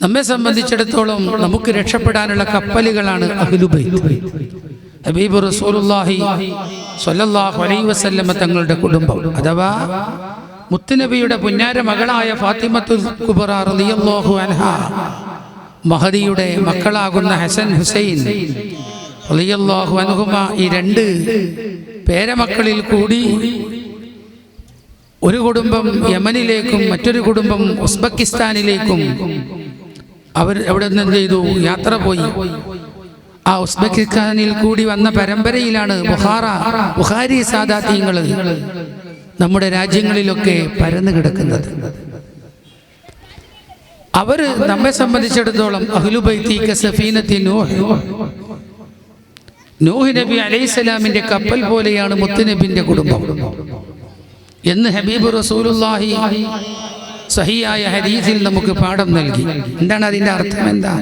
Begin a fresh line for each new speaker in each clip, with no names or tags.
നമ്മെ സംബന്ധിച്ചിടത്തോളം നമുക്ക് രക്ഷപ്പെടാനുള്ള കപ്പലുകളാണ് അഹ്ലു ബൈത്ത്. ഹബീബ് റസൂലുള്ളാഹി സ്വല്ലല്ലാഹു അലൈഹി വസല്ലമ തങ്ങളുടെ കുടുംബം, അഥവാ മുത്തുനബിയുടെ പുന്നാര മകളായ ഫാത്തിമത്തുൽ കുബ്ര റളിയല്ലാഹു അൻഹാ, മഹദിയുടെ മക്കളാകുന്ന ഹസൻ ഹുസൈൻ റളിയല്ലാഹു അൻഹുമ, ഈ രണ്ട് പേരമക്കളിൽ കൂടി ഒരു കുടുംബം യമനിലേക്കും മറ്റൊരു കുടുംബം ഉസ്ബെക്കിസ്ഥാനിലേക്കും അവർ എവിടെ നിന്ന് എന്ത് ചെയ്തു? യാത്ര പോയി. ആ ഉസ്ബെക്കിസ്ഥാനിൽ കൂടി വന്ന പരമ്പരയിലാണ് ബുഖാരി സാദാത്യങ്ങൾ നമ്മുടെ രാജ്യങ്ങളിലൊക്കെ പരന്നു കിടക്കുന്നത്. അവർ നമ്മെ സംബന്ധിച്ചിടത്തോളം അഹ്ലു ബൈത്തി കസഫീനത്തി നൂഹ്, നൂഹ് നബി അലൈഹിസ്സലാമിന്റെ കപ്പൽ പോലെയാണ് മുത്തുനബിന്റെ കുടുംബം എന്ന് ഹബീബ് റസൂലുള്ളാഹി സഹിയായ ഹദീസിൽ നമുക്ക് പാഠം നൽകി. എന്താണ് അതിന്റെ അർത്ഥം? എന്താ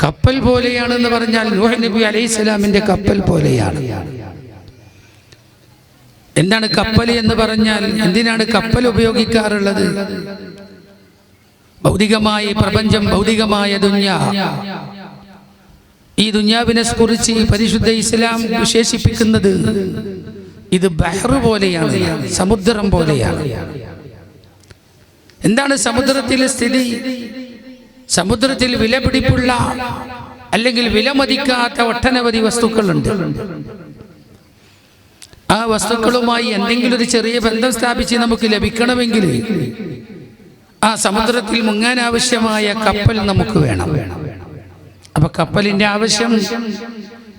കപ്പൽ പോലെയാണെന്ന് പറഞ്ഞാൽ നൂഹ് നബി അലൈഹിസ്സലാമിന്റെ കപ്പൽ പോലെയാണ്. എന്താണ് കപ്പൽ എന്ന് പറഞ്ഞാൽ? എന്തിനാണ് കപ്പൽ ഉപയോഗിക്കാറുള്ളത്? ഭൗതികമായ പ്രപഞ്ചം, ഭൗതികമായ ദുനിയാ, ഈ ദുനിയാവിനെ കുറിച്ച് പരിശുദ്ധ ഇസ്ലാം വിശേഷിപ്പിക്കുന്നത് ഇത് ബഹർ പോലെയാണ്, സമുദ്രം പോലെയാണ്. എന്താണ് സമുദ്രത്തിലെ സ്ഥിതി? സമുദ്രത്തിൽ വിലപിടിപ്പുള്ള അല്ലെങ്കിൽ വിലമതിക്കാത്ത ഒട്ടനവധി വസ്തുക്കളുണ്ട്. ആ വസ്തുക്കളുമായി എന്തെങ്കിലും ഒരു ചെറിയ ബന്ധം സ്ഥാപിച്ച് നമുക്ക് ലഭിക്കണമെങ്കിൽ ആ സമുദ്രത്തിൽ മുങ്ങാൻ ആവശ്യമായ കപ്പൽ നമുക്ക് വേണം. അപ്പൊ കപ്പലിന്റെ ആവശ്യം,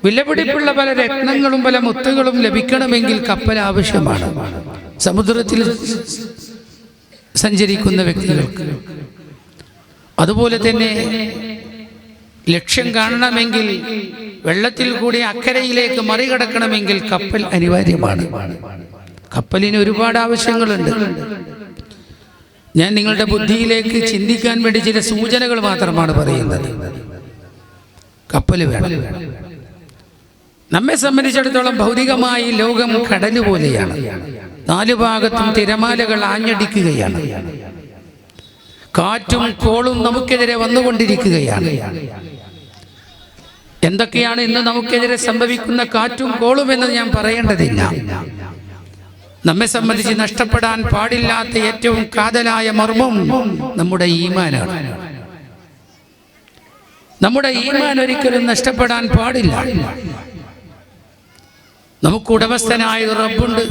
വിലപിടിപ്പുള്ള പല രത്നങ്ങളും പല മുത്തുകളും ലഭിക്കണമെങ്കിൽ കപ്പൽ ആവശ്യമാണ് സമുദ്രത്തിൽ സഞ്ചരിക്കുന്ന വ്യക്തികൾക്ക്. അതുപോലെ തന്നെ ലക്ഷ്യം കാണണമെങ്കിൽ, വെള്ളത്തിൽ കൂടി അക്കരയിലേക്ക് മറികടക്കണമെങ്കിൽ കപ്പൽ അനിവാര്യമാണ്. കപ്പലിന് ഒരുപാട് ആവശ്യങ്ങളുണ്ട്. ഞാൻ നിങ്ങളുടെ ബുദ്ധിയിലേക്ക് ചിന്തിക്കാൻ വേണ്ടി ചില സൂചനകൾ മാത്രമാണ് പറയുന്നത്. കപ്പൽ വേണം. നമ്മെ സംബന്ധിച്ചിടത്തോളം ഭൗതികമായി ലോകം കടല് പോലെയാണ്. നാലു ഭാഗത്തും തിരമാലകൾ ആഞ്ഞടിക്കുകയാണ്. കാറ്റും കോളും നമുക്കെതിരെ വന്നുകൊണ്ടിരിക്കുകയാണ്. എന്തൊക്കെയാണ് ഇന്ന് നമുക്കെതിരെ സംഭവിക്കുന്ന കാറ്റും കോളും എന്ന് ഞാൻ പറയേണ്ടതില്ല. നമ്മെ സംബന്ധിച്ച് നഷ്ടപ്പെടാൻ പാടില്ലാത്ത ഏറ്റവും കാതലായ മർമ്മം നമ്മുടെ ഈമാനാണ്. നമ്മുടെ ഈമാൻ ഒരിക്കലും നഷ്ടപ്പെടാൻ പാടില്ല. നമുക്ക് ഉടമസ്ഥനായ റബ്ബുണ്ട്.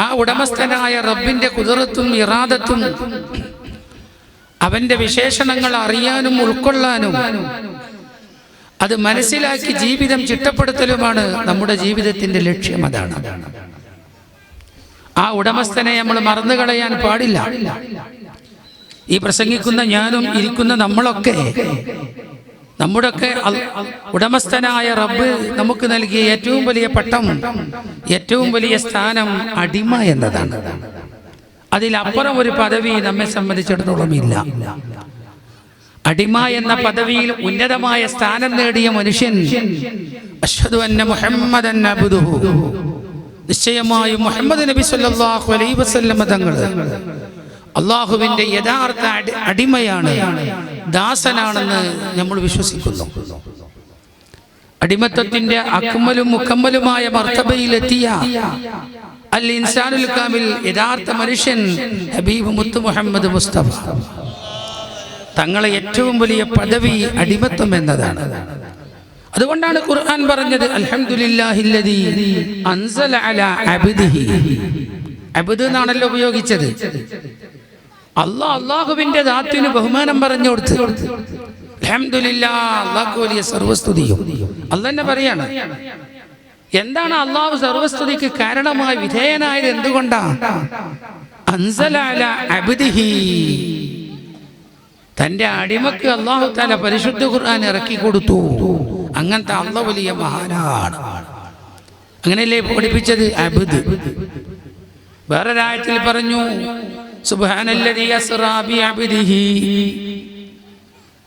ആ ഉടമസ്ഥനായ റബ്ബിന്റെ ഖുദ്റത്തും ഇറാദത്തും അവന്റെ വിശേഷണങ്ങൾ അറിയാനും ഉൾക്കൊള്ളാനും അത് മനസ്സിലാക്കി ജീവിതം ചിട്ടപ്പെടുത്തലുമാണ് നമ്മുടെ ജീവിതത്തിന്റെ ലക്ഷ്യം. അതാണ്. ആ ഉടമസ്ഥനെ നമ്മൾ മറന്നുകളയാൻ പാടില്ല. ഈ പ്രസംഗിക്കുന്ന ഞാനും ഇരിക്കുന്ന നമ്മളൊക്കെ നമ്മുടെയൊക്കെ ഉടമസ്ഥനായ റബ്ബ് നമുക്ക് നൽകിയ ഏറ്റവും വലിയ പട്ടം, ഏറ്റവും വലിയ സ്ഥാനം അടിമ എന്നതാണ്. അതിലപ്പുറം ഒരു പദവി നമ്മെ സംബന്ധിച്ചിടത്തോളം ഇല്ല. അടിമ എന്ന പദവിയിൽ ഉന്നതമായ സ്ഥാനം നേടിയ മനുഷ്യൻ അശ്ഹദു അന്ന മുഹമ്മദൻ അബ്ദുഹു, നിശ്ചയമായും മുഹമ്മദ് നബി സല്ലല്ലാഹു അലൈഹി വസല്ലം തങ്ങൾ അള്ളാഹുവിന്റെ യഥാർത്ഥ അടിമയാണ്, ദാസനാണെന്ന് നമ്മൾ വിശ്വസിക്കുന്നു. അടിമത്തത്തിന്റെ അക്മലും മുക്കമ്മലുമായ മർത്തബയിലെത്തിയ അൽ ഇൻസാനുൽ കാമിൽ, യഥാർത്ഥ മനുഷ്യൻ ഹബീബ് മുത്ത് മുഹമ്മദ് മുസ്തഫ തങ്ങളെ ഏറ്റവും വലിയ പദവി അടിമത്തം എന്നതാണ്. അതുകൊണ്ടാണ് ഖുർആൻ പറഞ്ഞത് അൽഹംദുലില്ലാഹില്ലദീ അൻസല അലാ അബ്ദിഹി. അബ്ദ് എന്നാണല്ലോ ഉപയോഗിച്ചത്. അള്ളാഹുവിന്റെ ദാത്തിന് ബഹുമാനം പറഞ്ഞു കൊടുത്ത് അൽഹംദുലില്ലാഹ്, അല്ലാഹുവിന് വലിയ സർവസ്തുതിയും അല്ലാഹ് തന്നെ പറയാണ്. എന്താണ് അള്ളാഹു സർവസ്തുതിക്ക് കാരണമായി വിധേയനായത്? എന്തുകൊണ്ടാ? അൻസല അലാ അബ്ദിഹി, തന്റെ അടിമക്ക് അല്ലാഹു തആല പരിശുദ്ധ ഖുർആൻ ഇറക്കി കൊടുത്തു. അങ്ങനത്തെ അല്ലാഹു വലിയ മഹാനാണ്. അങ്ങനെയല്ലേ പഠിപ്പിച്ചത് അബ്ദ്. വേറൊരായത്തിൽ പറഞ്ഞു സുബ്ഹാനല്ലദീ അസ്റാ ബിഅബ്ദിഹി,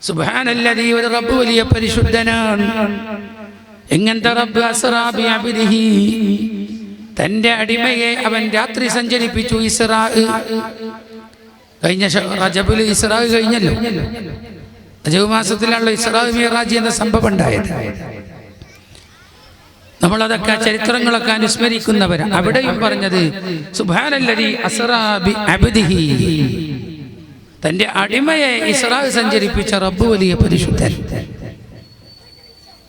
സുബ്ഹാനല്ലദീ, ഒരു റബ്ബ് വലിയ പരിശുദ്ധനാണ്. എങ്ങനത്തെ റബ്ബ്? അസ്റാ ബിഅബ്ദിഹി, തന്റെ അടിമയെ അവൻ രാത്രി സഞ്ചരിപ്പിച്ചു. ഇസ്റാ, കഴിഞ്ഞ റജബിൽ ഇസ്രാ കഴിഞ്ഞല്ലോ. റജബ് മാസത്തിലാണല്ലോ ഇസ്രാ മിഅ്റാജ് എന്ന സംഭവം ഉണ്ടായത്. നമ്മളതൊക്കെ ചരിത്രങ്ങളൊക്കെ അനുസ്മരിക്കുന്നവരാണ്. അവിടെയും പറഞ്ഞത് സുബ്ഹാനല്ലദീ അസ്റാ ബി അബ്ദിഹി, തന്റെ അടിമയെ ഇസ്രാ സഞ്ചരിപ്പിച്ച റബ്ബ് വലിയ പരിശുദ്ധൻ.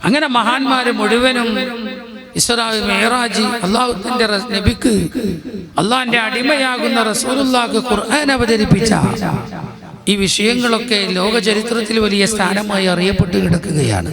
അങ്ങനെ മഹാന്മാര് മുഴുവനും ഇസ്രാ മിഅ്റാജ് അല്ലാഹുവിന്റെ നബിക്ക് അള്ളാഹിന്റെ അടിമയാകുന്ന റസൂലുള്ളാഹിക്ക് ഖുർആൻ അവതരിപ്പിച്ച ഈ വിഷയങ്ങളൊക്കെ ലോക ചരിത്രത്തിൽ വലിയ സ്ഥാനമായി അറിയപ്പെട്ട് കിടക്കുകയാണ്.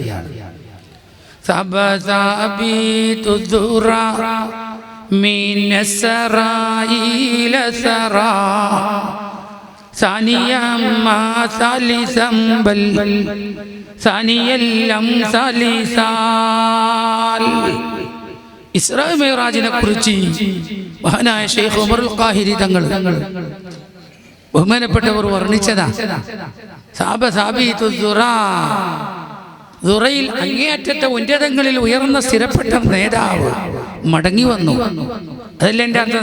ഇസ്രാ മിഅ്റാജിനെ കുറിച്ച് മഹാനായ ശൈഖ് ഉമറുൽ ഖാഹിരി തങ്ങൾ ബഹുമാനപ്പെട്ടവർ വർണ്ണിച്ചതാ. ദുറയിൽ അങ്ങേയറ്റത്തെ ഉന്നതങ്ങളിൽ ഉയർന്ന സ്ഥിരപ്പെട്ട നേതാവ് മടങ്ങി വന്നു. അതല്ല എൻ്റെ അർത്ഥം.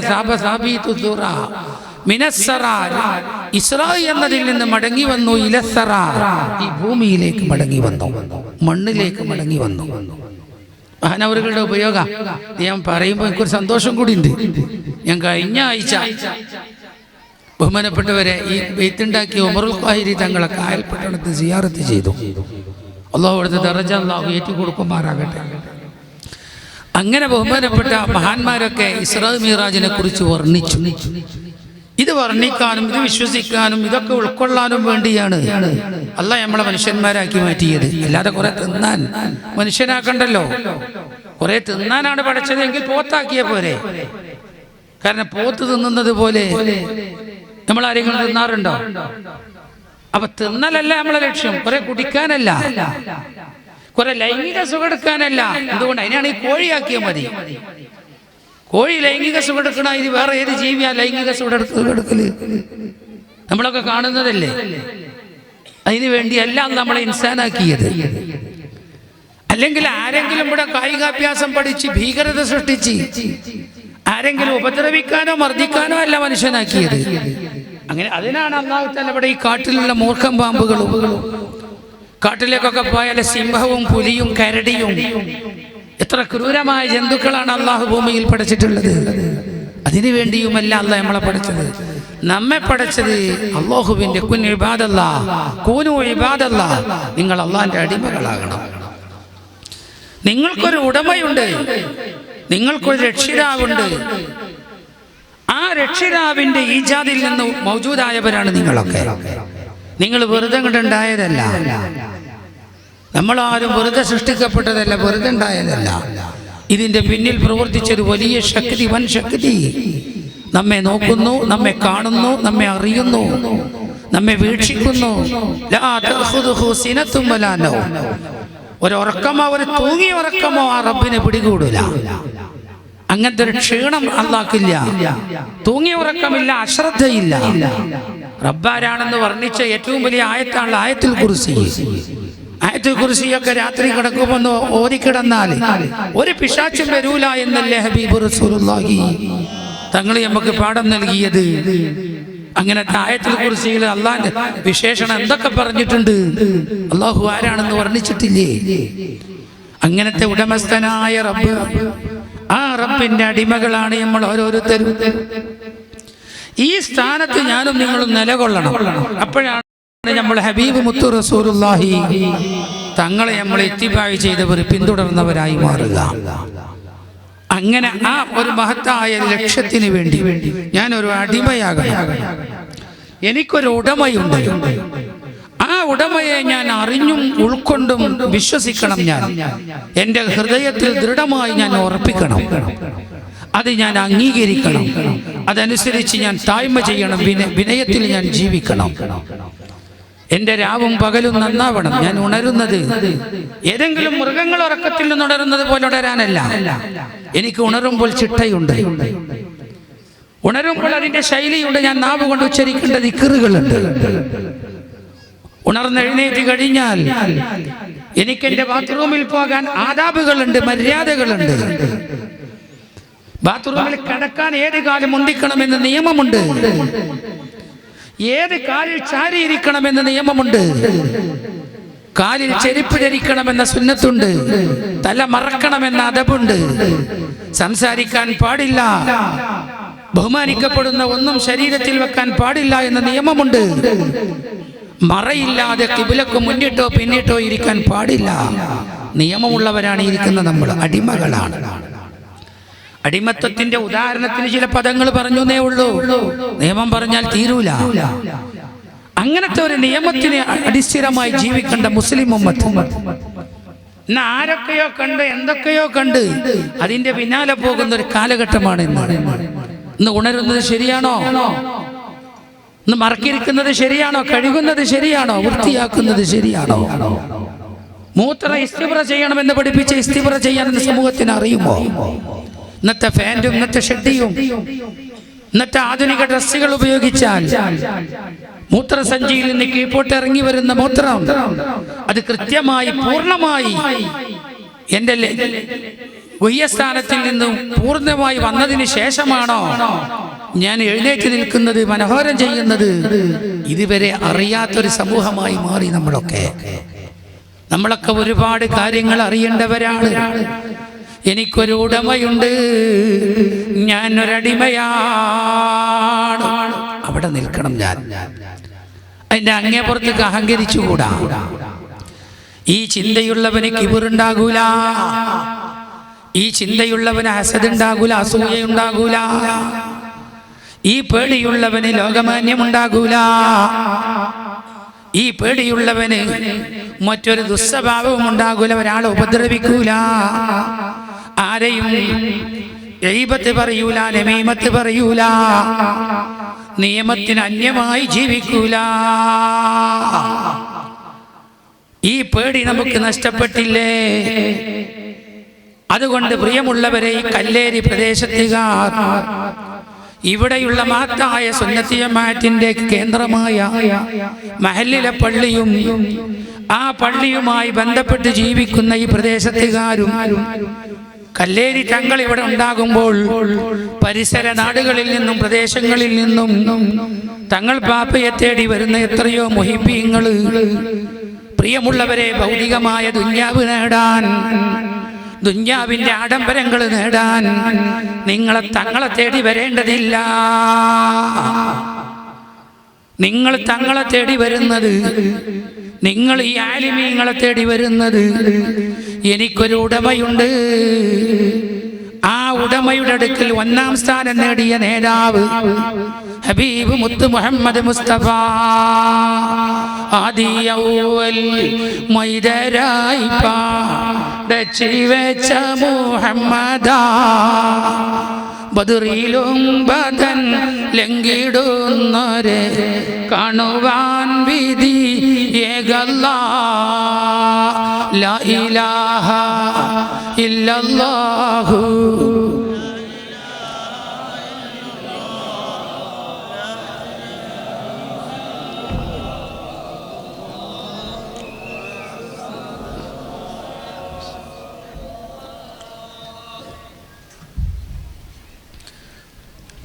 ഇസ്രാ എന്നതിൽ നിന്ന് മടങ്ങി വന്നു ഇലസ്സറാ, ഈ ഭൂമിയിലേക്ക് മടങ്ങി വന്നു, മണ്ണിലേക്ക് മടങ്ങി വന്നു. മഹാനവറുകളുടെ ഉപയോഗം ഞാൻ പറയുമ്പോൾ എനിക്കൊരു സന്തോഷം കൂടി ഉണ്ട്. ഞാൻ കഴിഞ്ഞ ആഴ്ച ബഹുമാനപ്പെട്ടവരെ ഈ ബെയ്ത്തുണ്ടാക്കിയ ഉമറുൽ ഖാഹിരി തങ്ങളെ കായൽ പട്ടണത്തിൽ സിയാറത്ത് ചെയ്തു. അല്ലാഹു അവിടുത്തെ ദറജ അല്ലാഹു ഏറ്റുകൊടുക്കുമാറാകട്ടെ. അങ്ങനെ ബഹുമാനപ്പെട്ട മഹാന്മാരൊക്കെ ഇസ്രാ മിഅ്റാജിനെ കുറിച്ച് വർണ്ണിച്ചു. ഇത് വർണ്ണിക്കാനും ഇത് വിശ്വസിക്കാനും ഇതൊക്കെ ഉൾക്കൊള്ളാനും വേണ്ടിയാണ് അല്ലാഹ് നമ്മളെ മനുഷ്യന്മാരാക്കി മാറ്റിയത്. അല്ലാതെ കുറെ തിന്നാൻ മനുഷ്യനാക്കണ്ടല്ലോ. കുറെ തിന്നാനാണ് പഠിച്ചതെങ്കിൽ പോത്താക്കിയ പോരെ. കാരണം പോത്ത് തിന്നുന്നത് പോലെ നമ്മൾ ആരെങ്കിലും തിന്നാറുണ്ടോ? അപ്പൊ തിന്നലല്ല നമ്മളെ ലക്ഷ്യം. കുറെ കുടിക്കാനല്ല, കുറെ ലൈംഗിക സുഖം എടുക്കാനല്ല. എന്തുകൊണ്ട്? അതിനാണ് ഈ കോഴിയാക്കിയാൽ മതി. കോഴി ലൈംഗിക സുഖം എടുക്കണ, ഇത് വേറെ ഏത് ജീവിയാ ലൈംഗിക സുഖം എടുക്കല്? നമ്മളൊക്കെ കാണുന്നതല്ലേ. അതിനു വേണ്ടിയല്ല നമ്മളെ ഇൻസാനാക്കിയത്. അല്ലെങ്കിൽ ആരെങ്കിലും ഇവിടെ കായികാഭ്യാസം പഠിച്ച് ഭീകരത സൃഷ്ടിച്ച് ആരെങ്കിലും ഉപദ്രവിക്കാനോ മർദ്ദിക്കാനോ അല്ല മനുഷ്യനാക്കിയത്. അങ്ങനെ അതിനാണ് അല്ലാഹു തആല ഇവിടെ ഈ കാട്ടിലുള്ള മൂർഖം പാമ്പുകളും, കാട്ടിലേക്കൊക്കെ പോയാൽ സിംഹവും പുലിയും കരടിയും, എത്ര ക്രൂരമായ ജന്തുക്കളാണ് അള്ളാഹു ഭൂമിയിൽ പഠിച്ചിട്ടുള്ളത്. അതിനു വേണ്ടിയുമല്ല അല്ലാഹ് നമ്മളെ പഠിച്ചത്. നമ്മെ പഠിച്ചത് അല്ലാഹുവിന്റെ കുൻ ഇബാദല്ലാഹ് കൂനു ഇബാദല്ലാഹ്, നിങ്ങൾ അള്ളാഹിന്റെ അടിമകളാകണം. നിങ്ങൾക്കൊരു ഉടമയുണ്ട്, നിങ്ങൾക്കൊരു രക്ഷിതാവുണ്ട്. ആ രക്ഷിതാവിന്റെ ഈജാദിൽ നിന്ന് മൗജൂദായവരാണ് നിങ്ങളൊക്കെ. നിങ്ങൾ വെറുതെ ഉണ്ടായതല്ല. നമ്മളാരും വെറുതെ സൃഷ്ടിക്കപ്പെട്ടതല്ല, വെറുതെ ഉണ്ടായതല്ല. ഇതിന്റെ പിന്നിൽ പ്രവർത്തിച്ചൊരു വലിയ ശക്തി, വൻ ശക്തി നമ്മെ നോക്കുന്നു, നമ്മെ കാണുന്നു, നമ്മെ അറിയുന്നു, നമ്മെ വീക്ഷിക്കുന്നു. ഒരുറക്കമോ ഒരു തൂങ്ങിയ ഉറക്കമോ ആ റബ്ബിനെ പിടികൂടില്ല. അങ്ങനത്തെ ഒരു ക്ഷീണം അല്ലാഹ്ക്കില്ല. തൂങ്ങിയ ഉറക്കമില്ല, അശ്രദ്ധയില്ല. റബ്ബാരാണെന്ന് വർണ്ണിച്ച ഏറ്റവും വലിയ ആയത്താണ് ആയത്തുൽ കുർസി. ആയത്തുൽ കുർസിയൊക്കെ രാത്രി കിടക്കുമെന്ന് ഓതിക്കിടന്നാൽ ഒരു പിശാചും വരൂല എന്നല്ലേ ഹബീബ് റസൂലുള്ളാഹി തങ്ങൾ നമുക്ക് പാഠം നൽകിയത്. അങ്ങനത്തെ ആയത്തുൽ കുർസിയിൽ അള്ളാഹിന്റെ വിശേഷണം എന്തൊക്കെ പറഞ്ഞിട്ടുണ്ട്. അള്ളാഹു ആരാണെന്ന് വർണ്ണിച്ചിട്ടില്ലേ? അങ്ങനത്തെ ഉടമസ്ഥനായ റബ്ബ്, ആ റബ്ബിന്റെ അടിമകളാണ് നമ്മൾ ഓരോരുത്തരും. ഈ സ്ഥാനത്ത് ഞാനും നിങ്ങളും നിലകൊള്ളണം. അപ്പോഴാണ് നമ്മൾ ഹബീബ് മുത്തു റസൂലുള്ളാഹി തങ്ങളെ നമ്മൾ ഇത്തിബാഅ് ചെയ്തവർ, പിന്തുടർന്നവരായി മാറുക. അങ്ങനെ ആ ഒരു മഹത്തായ ലക്ഷ്യത്തിന് വേണ്ടി ഞാനൊരു അടിമയാകണം. എനിക്കൊരു ഉടമയുണ്ട്. ആ ഉടമയെ ഞാൻ അറിഞ്ഞും ഉൾക്കൊണ്ടും വിശ്വസിക്കണം. ഞാൻ എൻ്റെ ഹൃദയത്തിൽ ദൃഢമായി ഞാൻ ഉറപ്പിക്കണം. അത് ഞാൻ അംഗീകരിക്കണം. അതനുസരിച്ച് ഞാൻ താഴ്മ ചെയ്യണം. വിനയത്തിൽ ഞാൻ ജീവിക്കണം. എൻ്റെ രാവും പകലും നന്നാവണം. ഞാൻ ഉണരുന്നത് ഏതെങ്കിലും മൃഗങ്ങൾ ഉറക്കത്തിൽ നിന്ന് ഉണരുന്നത് പോലെ ഉണരാനല്ല. എനിക്ക് ഉണരുമ്പോൾ ചിട്ടയുണ്ട്, ഉണരുമ്പോൾ അതിൻ്റെ ശൈലിയുണ്ട്. ഞാൻ നാവ് കൊണ്ട് ഉച്ചരിക്കേണ്ട ദിക്റുകളുണ്ട്. ഉണർന്നെഴുന്നേറ്റ് കഴിഞ്ഞാൽ എനിക്ക് എൻ്റെ ബാത്റൂമിൽ പോകാൻ ആദാബുകളുണ്ട്, മര്യാദകളുണ്ട്. ബാത്റൂമിൽ കിടക്കാൻ ഏത് കാലം മുന്തിക്കണമെന്ന് നിയമമുണ്ട്. ഏത് കാലിൽ ചാരിയിരിക്കണമെന്ന് നിയമമുണ്ട്. കാലിൽ ചെരുപ്പ് ധരിക്കണമെന്ന സുന്നത്തുണ്ട്. തല മറക്കണമെന്ന അദബുണ്ട്. സംസാരിക്കാൻ പാടില്ല. ബഹുമാനിക്കപ്പെടുന്ന ഒന്നും ശരീരത്തിൽ വെക്കാൻ പാടില്ല എന്ന നിയമമുണ്ട്. മറയില്ലാതെ ഖിബ്ലക്ക് മുന്നിട്ടോ പിന്നിട്ടോ ഇരിക്കാൻ പാടില്ല. നിയമമുള്ളവരാണ് ഇരിക്കുന്ന നമ്മൾ. അടിമകളാണ്. അടിമത്വത്തിന്റെ ഉദാഹരണത്തിന് ചില പദങ്ങൾ പറഞ്ഞേ ഉള്ളൂ. നിയമം പറഞ്ഞാൽ തീരൂല. അങ്ങനത്തെ ഒരു നിയമത്തിന് അടിസ്ഥിരമായി ജീവിക്കേണ്ട മുസ്ലിം ഉമ്മത്ത് ഇന്ന് ആരൊക്കെയോ കണ്ട് എന്തൊക്കെയോ കണ്ട് അതിന്റെ പിന്നാലെ പോകുന്ന ഒരു കാലഘട്ടമാണ് ഇന്ന്. ഉണരുന്നത് ശരിയാണോ? ഇന്ന് മറക്കിരിക്കുന്നത് ശരിയാണോ? കഴുകുന്നത് ശരിയാണോ? വൃത്തിയാക്കുന്നത് ശരിയാണോ? മൂത്ര ഇസ്തിബ്ര ചെയ്യണമെന്ന് പഠിപ്പിച്ച ഇസ്തിബ്ര ചെയ്യാനെന്ന് സമൂഹത്തിന് അറിയുമോ? ഇന്നത്തെ ഫാൻറ്റും ഇന്നത്തെ ഷെഡിയും ഇന്നത്തെ ആധുനിക ഡ്രസ്സുകൾ ഉപയോഗിച്ചാൽ മൂത്രസഞ്ചിയിൽ നിന്ന് കീഴ്പോട്ട് ഇറങ്ങി വരുന്ന മൂത്രം അത് കൃത്യമായി പൂർണ്ണമായി എന്റെ ഗുഹ്യസ്ഥാനത്തിൽ നിന്നും പൂർണ്ണമായി വന്നതിന് ശേഷമാണോ ഞാൻ എഴുന്നേറ്റ് നിൽക്കുന്നത്, മനോഹരം ചെയ്യുന്നത്? ഇതുവരെ അറിയാത്തൊരു സമൂഹമായി മാറി നമ്മളൊക്കെ ഒരുപാട് കാര്യങ്ങൾ അറിയേണ്ടവരാണ്. എനിക്കൊരു ഉടമയുണ്ട്, ഞാൻ ഒരടിമയാണ്. അവിടെ നിൽക്കണം ഞാൻ. അതിന്റെ അങ്ങേപ്പുറത്തേക്ക് അഹങ്കരിച്ചുകൂടാ. ഈ ചിന്തയുള്ളവന് കിബറുണ്ടാകൂല. ഈ ചിന്തയുള്ളവന് ഹസദ് ഉണ്ടാകൂല, അസൂയയുണ്ടാകൂല. ഈ പേടിയുള്ളവന് ലോകമാന്യമുണ്ടാകൂല. ഈ പേടിയുള്ളവന് മറ്റൊരു ദുസ്വഭാവവും ഉണ്ടാകൂല. ഒരാളെ ഉപദ്രവിക്കൂല. ആരെയും ഗീബത്ത് പറയൂല, നമീമത്ത് പറയൂല. നിയമത്തിന് അന്യമായി ജീവിക്കൂല. ഈ പേടി നമുക്ക് നഷ്ടപ്പെട്ടില്ലേ? അതുകൊണ്ട് പ്രിയമുള്ളവരെ, ഈ കല്ലേരി പ്രദേശത്തുകാർ, ഇവിടെയുള്ള മഹത്തായ സുന്നത്തി ജമാഅത്തിന്റെ കേന്ദ്രമായ മഹല്ലിലെ പള്ളിയും ആ പള്ളിയുമായി ബന്ധപ്പെട്ട് ജീവിക്കുന്ന ഈ പ്രദേശത്തുകാരും കല്ലേരി തങ്ങൾ ഇവിടെ ഉണ്ടാകുമ്പോൾ പരിസര നാടുകളിൽ നിന്നും പ്രദേശങ്ങളിൽ നിന്നും തങ്ങൾ പാപ്പയെ തേടി വരുന്ന എത്രയോ മുഹിബീങ്ങൾ, പ്രിയമുള്ളവരെ, ഭൗതികമായ ദുന്യാവ് നേടാൻ, ദുന്യാവിന്റെ ആഡംബരങ്ങൾ നേടാൻ തങ്ങളെ തേടി വരേണ്ടതില്ല. നിങ്ങൾ തങ്ങളെ തേടി വരുന്നത്, നിങ്ങൾ ഈ ആലിമീങ്ങളെ തേടി വരുന്നത്, എനിക്കൊരു ഉടമയുണ്ട്. ആ ഉടമയുടെ അടുക്കൽ ഒന്നാം സ്ഥാനം നേടിയ നേതാവ് ഹബീബ് മുത്ത് മുഹമ്മദ് മുസ്തഫ ആദിയൗവൽ മൈദരായി പാടച്ച് വെച്ച മുഹമ്മദാ, ബദറിലും ബദൻ ലംഘിടുന്നവരെ കാണുവാൻ വിധി ഏകല്ലാ, ലാ ഇലാഹ ഇല്ലല്ലാഹു.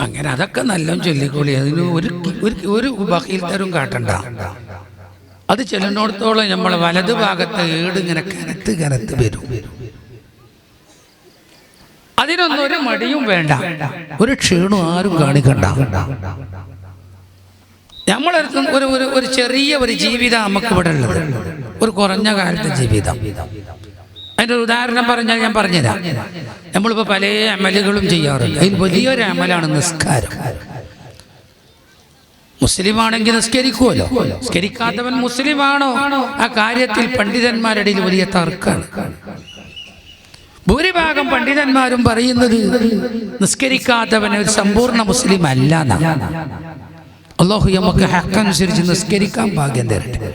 അങ്ങനെ അതൊക്കെ നല്ല ചൊല്ലിക്കോളി. അതിന് ഒരു ബഹീൽ തരും കാട്ടണ്ട. അത് ചെല്ലുന്നിടത്തോളം നമ്മളെ വലതു ഭാഗത്ത് ഏടിങ്ങനെ കനത്ത് വരും. അതിനൊന്നും ഒരു മടിയും വേണ്ട, ഒരു ക്ഷീണവും ആരും കാണിക്കണ്ട. നമ്മളെടുത്ത് ഒരു ചെറിയ ഒരു ജീവിതം നമുക്ക് ഇവിടെ ഉള്ളത്, ഒരു കുറഞ്ഞ കാലത്തെ ജീവിതം. അതിൻ്റെ ഒരു ഉദാഹരണം പറഞ്ഞാൽ ഞാൻ പറഞ്ഞുതരാം. നമ്മളിപ്പോൾ പല അമലുകളും ചെയ്യാറുണ്ട്. അതിൽ വലിയൊരു അമലാണ് നിസ്കാരം. മുസ്ലിമാണെങ്കിൽ നിസ്കരിക്കുമല്ലോ. നിസ്കരിക്കാത്തവൻ മുസ്ലിമാണോ? ആ കാര്യത്തിൽ പണ്ഡിതന്മാരുടെ വലിയ തർക്കമാണ്. ഭൂരിഭാഗം പണ്ഡിതന്മാരും പറയുന്നത് നിസ്കരിക്കാത്തവൻ ഒരു സമ്പൂർണ്ണ മുസ്ലിം അല്ല. അല്ലാഹു നമുക്ക് ഹക്കനുസരിച്ച് നിസ്കരിക്കാൻ ഭാഗ്യം തരട്ടെ.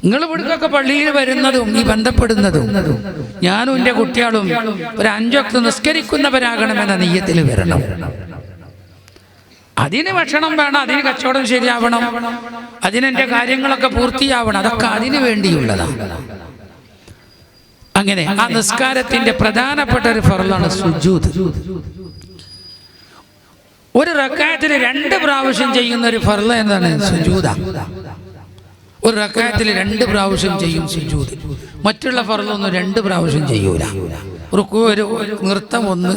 നിങ്ങൾ ഇവിടേക്കൊക്കെ പള്ളിയിൽ വരുന്നതും ഈ ബന്ധപ്പെടുന്നതും ഞാനും എൻ്റെ കുട്ടികളും ഒരു 5 വക്ത് നിസ്കരിക്കുന്നവരാകണമെന്ന നിയ്യത്തിൽ വരണം. അതിന് ഭക്ഷണം വേണം, അതിന് കച്ചവടം ശരിയാവണം, അതിനെൻ്റെ കാര്യങ്ങളൊക്കെ പൂർത്തിയാവണം. അതൊക്കെ അതിനു വേണ്ടിയുള്ളതാണ്. അങ്ങനെ ആ നിസ്കാരത്തിന്റെ പ്രധാനപ്പെട്ട ഒരു ഫർളാണ് സുജൂദ്. ഒരു റക്അത്തിൽ 2 പ്രാവശ്യം ചെയ്യുന്ന ഒരു ഫർള് എന്താണ്? സുജൂദ. ഒരു റക്അത്തിൽ 2 പ്രാവശ്യം ചെയ്യും സുജൂദ്. മറ്റുള്ള ഫർളൊന്നും 2 പ്രാവശ്യം ചെയ്യൂല. റുക്കൂ ഒരു നൃത്തം 1,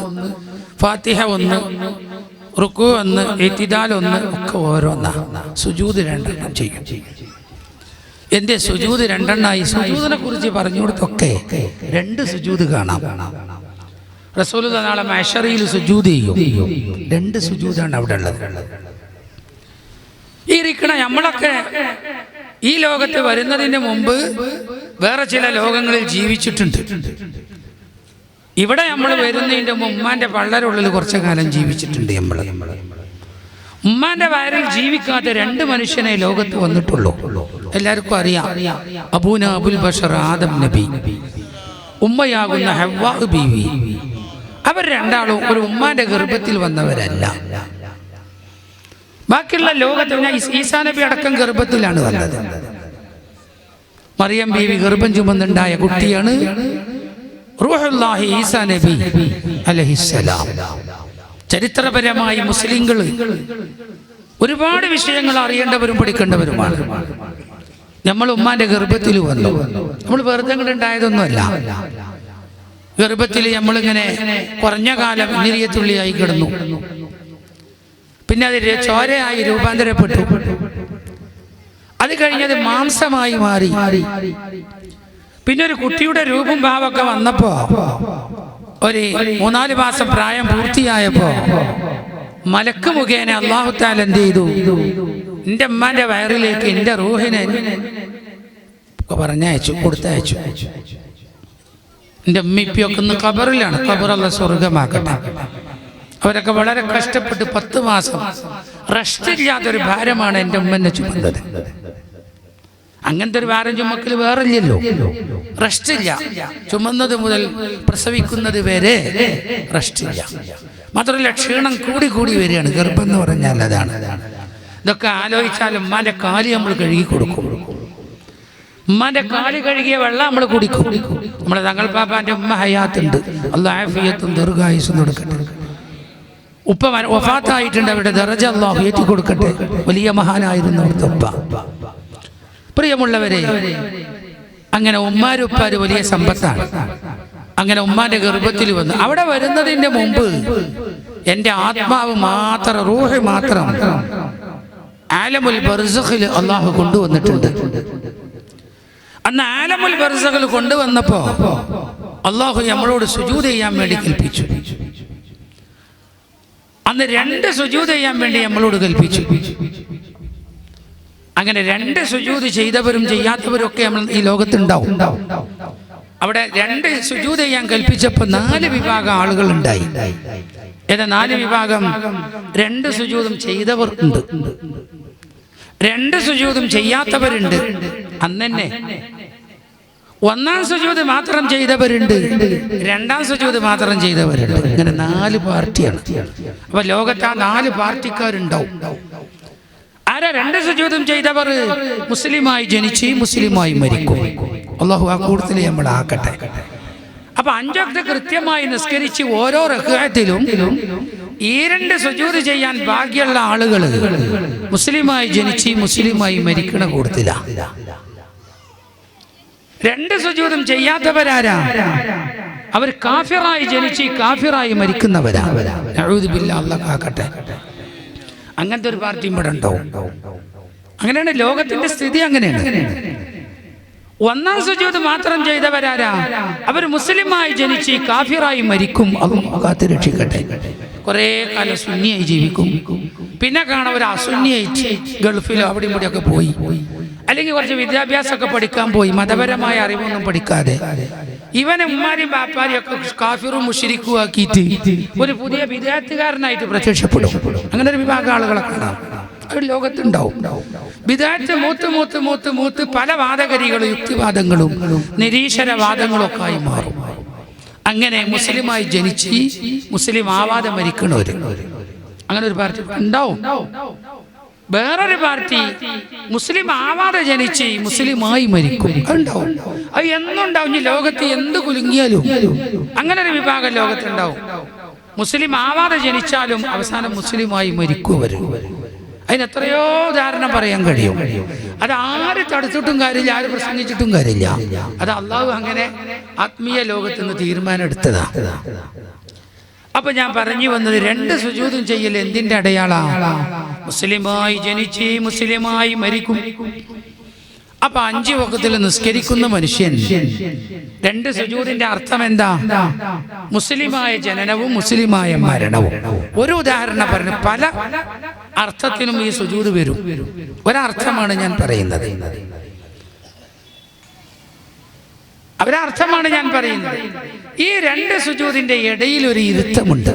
ഫാത്തിഹ 1, റുക്കൂ 1, ഇഅ്തിദാൽ 1 ഒക്കെ ഓരോന്നാ. സുജൂദ് 2 ചെയ്യും. എന്റെ സുജൂദ് 2 സുജൂദിനെ കുറിച്ച് പറഞ്ഞു കൊടുത്തൊക്കെ 2 സുജൂദ് കാണാം. റസൂലുള്ളാഹി നാളെ മഹ്ശറിൽ സുജൂദ് ചെയ്യും. 2 സുജൂദാണ് അവിടെ ഉള്ളത്. ഈ ഇരിക്കണ നമ്മളൊക്കെ ഈ ലോകത്ത് വരുന്നതിന് മുമ്പ് വേറെ ചില ലോകങ്ങളിൽ ജീവിച്ചിട്ടുണ്ട്. ഇവിടെ നമ്മൾ വരുന്നതിൻ്റെ മുമ്പ് ഉമ്മാന്റെ പള്ളരുള്ളിൽ കുറച്ചു കാലം ജീവിച്ചിട്ടുണ്ട്. നമ്മൾ ഉമ്മാന്റെ വയറിൽ ജീവിക്കാത്ത 2 മനുഷ്യനെ ലോകത്ത് വന്നിട്ടുള്ളൂ. എല്ലാവർക്കും അറിയാം. അബൂന അബുൽ ബഷർ ആദം നബി, ഉമ്മയാകുന്ന ഹവ്വാ ബീവി. അവർ രണ്ടാളും ഒരു ഉമ്മാന്റെ ഗർഭത്തിൽ വന്നവരല്ല. ബാക്കിയുള്ള ലോകത്ത് ഈസാ നബി അടക്കം ഗർഭത്തിലാണ് വന്നത്. മറിയം ബീവി ഗർഭം ചുമന്നുണ്ടായ കുട്ടിയാണ് റൂഹുല്ലാഹി ഈസാ നബി അലൈഹിസ്സലാം. ചരിത്രപരമായി മുസ്ലിങ്ങൾ ഒരുപാട് വിഷയങ്ങൾ അറിയേണ്ടവരും പഠിക്കേണ്ടവരുമാണ്. നമ്മൾ ഉമ്മാന്റെ ഗർഭത്തിൽ വന്നു. നമ്മൾ വെറുതെ ഉണ്ടായതൊന്നുമല്ല. ഗർഭത്തിൽ നമ്മളിങ്ങനെ കുറഞ്ഞ കാലം നിര്യത്തുള്ളിയായി കിടന്നു. പിന്നെ അത് ചോരയായി രൂപാന്തരപ്പെട്ടു. അത് കഴിഞ്ഞത് മാംസമായി മാറി. പിന്നെ ഒരു കുട്ടിയുടെ രൂപം ഭാവമൊക്കെ വന്നപ്പോ ഒരു 3-4 മാസം പ്രായം പൂർത്തിയായപ്പോ മലക്ക് മുഖേന അല്ലാഹു തആല എന്ത് ചെയ്തു? എൻ്റെ ഉമ്മാന്റെ വയറിലേക്ക് എൻ്റെ റൂഹിനെ പറഞ്ഞയച്ചു, കൊടുത്തയച്ചു. എൻ്റെ ഉമ്മിപ്പിയൊക്കെ ഇന്ന് ഖബറിലാണ്. ഖബറുള്ള സ്വർഗമാക്കട്ടെ. അവരൊക്കെ വളരെ കഷ്ടപ്പെട്ട് 10 മാസം റെസ്റ്റ് ഇല്ലാത്തൊരു ഭാരമാണ് എൻ്റെ ഉമ്മനെ ചുമന്നത്. അങ്ങനത്തെ ഒരു ഭാരം ചുമക്കൽ വേറില്ലല്ലോ. റെസ്റ്റ് ഇല്ല. ചുമന്നത് മുതൽ പ്രസവിക്കുന്നത് വരെ റെസ്റ്റ് ഇല്ല. മാത്രമല്ല ക്ഷീണം കൂടി വരികയാണ്. ഗർഭം എന്ന് പറഞ്ഞാൽ അതാണ്. ഇതൊക്കെ ആലോചിച്ചാലും ഉമ്മാന്റെ കാല് നമ്മൾ കഴുകി കൊടുക്കും. ഉമ്മാന്റെ കാല് കഴുകിയ വെള്ളം നമ്മൾ കുടിക്കും. നമ്മളെ തങ്ങൾ പാപ്പാന്റെ ഉമ്മ ഹയാത്തുണ്ട്. അല്ലാഹു ആഫിയത്തും ദീർഘായുസ്സും കൊടുക്കട്ടെ. ഉപ്പ വഫാത്തായിട്ടുണ്ട്. അവരുടെ ദറജ അല്ലാഹു ഏറ്റി കൊടുക്കട്ടെ. വലിയ മഹാനായിരുന്നു അവിടുത്തെ ഉപ്പ. പ്രിയമുള്ളവരെ, അങ്ങനെ ഉമ്മാരുപ്പാര് വലിയ സമ്പത്താണ്. അങ്ങനെ ഉമ്മാന്റെ ഗർഭത്തിൽ വന്നു. അവിടെ വരുന്നതിന്റെ മുമ്പ് എൻ്റെ ആത്മാവ് മാത്രം, റൂഹ് മാത്രം ആലമുൽ ബർസഖിൽ അല്ലാഹു കൊണ്ടുവന്നിട്ടുണ്ട്. അന്ന് ആലമുൽ ബർസഖിൽ കൊണ്ടുവന്നപ്പോ അല്ലാഹു നമ്മളോട് സുജൂദ് ചെയ്യാൻ വേണ്ടി കൽപ്പിച്ചു. അന്ന് 2 സുജൂദ് ചെയ്യാൻ വേണ്ടി നമ്മളോട് കൽപ്പിച്ചു. അങ്ങനെ 2 സുജൂദ് ചെയ്തവരും ചെയ്യാത്തവരും ഒക്കെ നമ്മൾ ഈ ലോകത്തുണ്ടാവും. അവിടെ 2 സുജൂദ് ചെയ്യാൻ കൽപ്പിച്ചപ്പോൾ 4 വിഭാഗം ആളുകൾ ഉണ്ടായി. ഏതാ 4 വിഭാഗം? 2 സുജൂദും ചെയ്തവർ ഉണ്ട്, 2 സുജൂദും ചെയ്യാത്തവരുണ്ട്. അന്നെ 1-ാം സുജൂദ് മാത്രം ചെയ്തവരുണ്ട്, 2-ാം സുജൂദ് മാത്രം ചെയ്തവരുണ്ട്. ഇങ്ങനെ 4 പാർട്ടിയാണ്. അപ്പൊ ലോകത്ത് ആ 4 പാർട്ടിക്കാരുണ്ടാവും. ആരാ? 2 സുജൂദും ചെയ്തവർ മുസ്ലിമായി ജനിച്ച് മുസ്ലിമായി മരിക്കും. അല്ലാഹു ആ കൂട്ടത്തിൽ നമ്മൾ ആക്കട്ടെ. അപ്പൊ 5 വക്ത് കൃത്യമായി നിസ്കരിച്ച് ഓരോ റക്അത്തിലും ഈ 2 സുജൂദ് ചെയ്യാൻ ഭാഗ്യമുള്ള ആളുകൾ മുസ്ലിമായി ജനിച്ച് മുസ്ലിമായി മരിക്കണ കൂട്ടത്തില. 2 സുജൂദും ചെയ്യാത്തവരാരാ? അവർ കാഫിറായി ജനിച്ച് കാഫിറായി മരിക്കുന്നവരാ. നഊദു ബില്ലാഹ്, അല്ലാഹു കാക്കട്ടെ. അങ്ങനത്തെ ഒരു പാർട്ടിയും ഇവിടെ ഉണ്ടാവും. അങ്ങനെയാണ് ലോകത്തിന്റെ സ്ഥിതി. അങ്ങനെയാണ്. 1-ാം സുജൂദ് മാത്രം ചെയ്തവരാരാ? അവർ മുസ്ലിമായി ജനിച്ച് കാഫിറായി മരിക്കും. അല്ലാഹു കാത്ത് രക്ഷിക്കട്ടെ. കുറേ കാലം സുന്നിയായി ജീവിക്കും. പിന്നെ കാണാൻ ഒരു അസുന്നിയായി ഗൾഫിലോ അവിടെയും ഇവിടെയൊക്കെ പോയി, അല്ലെങ്കിൽ കുറച്ച് വിദ്യാഭ്യാസമൊക്കെ പഠിക്കാൻ പോയി, മതപരമായ അറിവൊന്നും പഠിക്കാതെ ഇവനെ ഉമ്മാരിയും ബാപ്പാരിയും ഒക്കെ കാഫിറും മുശ്രിക്കും ആക്കിയിട്ട് ഒരു പുതിയ വിദ്യാർത്ഥികാരനായിട്ട് പ്രത്യക്ഷപ്പെടും. അങ്ങനെ ഒരു വിഭാഗം ആളുകളെ കാണാം. അത് ലോകത്തുണ്ടാവും. വിദാറ്റ് മൂത്ത് പല വാദഗരികളും യുക്തിവാദങ്ങളും നിരീശ്വരവാദങ്ങളും ഒക്കെ ആയി മാറും. അങ്ങനെ മുസ്ലിമായി ജനിച്ച് മുസ്ലിം ആവാതെ മരിക്കണവര്, അങ്ങനെ ഒരു പാർട്ടി ഉണ്ടാവും. വേറൊരു പാർട്ടി മുസ്ലിം ആവാതെ ജനിച്ച് മുസ്ലിമായി മരിക്കും. അതുണ്ടാവും. അത് എന്നുണ്ടാവും. ഈ ലോകത്ത് എന്ത് കുലുങ്ങിയാലും അങ്ങനെ ഒരു വിഭാഗം ലോകത്തുണ്ടാവും. മുസ്ലിം ആവാതെ ജനിച്ചാലും അവസാനം മുസ്ലിമായി മരിക്കുവരും. അതിന് എത്രയോ ഉദാഹരണം പറയാൻ കഴിയും. അത് ആര് തടുത്തിട്ടും കാര്യമില്ല, ആര് പ്രസംഗിച്ചിട്ടും കാര്യമില്ല. അത് അള്ളാഹു അങ്ങനെ ആത്മീയ ലോകത്ത് നിന്ന് തീരുമാനം എടുത്തതാ. അപ്പൊ ഞാൻ പറഞ്ഞു വന്നത്, 2 സുജൂദും ചെയ്യൽ എന്തിന്റെ അടയാളാണ്? മുസ്ലിമായി ജനിച്ച് മുസ്ലിമായി മരിക്കും. അപ്പൊ 5 വഖത്തിൽ നിസ്കരിക്കുന്ന മനുഷ്യൻ 2 സുജൂദിന്റെ അർത്ഥം എന്താ? മുസ്ലിമായ ജനനവും മുസ്ലിമായ മരണവും. ഒരു ഉദാഹരണം പറഞ്ഞു, പല അർത്ഥത്തിനും ഈ സുജൂദ് വരും. ഒരർത്ഥമാണ് ഞാൻ പറയുന്നത്, ഒരർത്ഥമാണ് ഞാൻ പറയുന്നത്. ഈ 2 സുജൂദിന്റെ ഇടയിൽ ഒരു ഇരുത്തമുണ്ട്.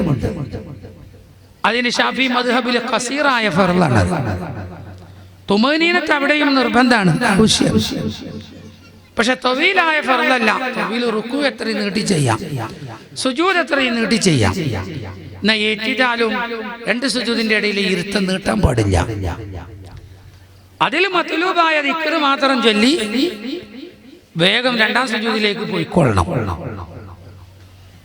അതിന് ഷാഫി മദ്ഹബിലെ ഖസീറായ ഫർളാണ്. തുമനീനത്ത് അവിടെയും നിർബന്ധമാണ്, ആവശ്യം. പക്ഷെ തൊവീലായ ഫർളല്ല. തൊവീൽ റുക്കു എത്രയും നീട്ടി ചെയ്യാം, സുജൂദ് എത്രയും നീട്ടി ചെയ്യാം. എന്നാൽ ഏറ്റിട്ടാലും 2 സുജൂദിന്റെ ഇടയിൽ ഇരുത്തം നീട്ടാൻ പാടില്ല. അതിൽ മത്ലൂബായ ദിക്ർ മാത്രം ചൊല്ലി വേഗം 2ാം സുജൂദിലേക്ക് പോയിക്കൊള്ളണം.